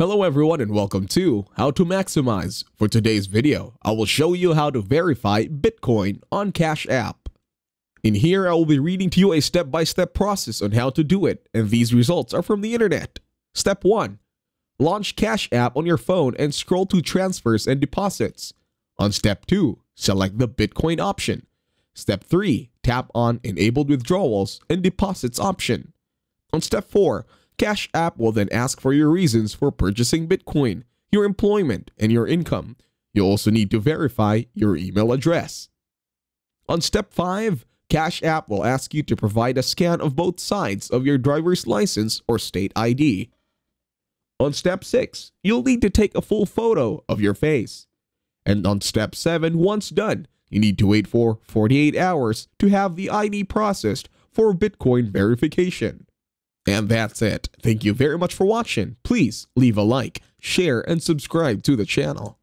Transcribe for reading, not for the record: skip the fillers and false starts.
Hello everyone and welcome to How to Maximize. For today's video, I will show you how to verify Bitcoin on Cash App. In here, I will be reading to you a step-by-step process on how to do it, and these results are from the internet. Step 1. Launch Cash App on your phone and scroll to Transfers and Deposits. On Step 2, select the Bitcoin option. Step 3, tap on Enabled Withdrawals and Deposits option. On Step 4, Cash App will then ask for your reasons for purchasing Bitcoin, your employment, and your income. You'll also need to verify your email address. On Step 5, Cash App will ask you to provide a scan of both sides of your driver's license or state ID. On Step 6, you'll need to take a full photo of your face. And on Step 7, once done, you need to wait for 48 hours to have the ID processed for Bitcoin verification. And that's it. Thank you very much for watching. Please leave a like, share, and subscribe to the channel.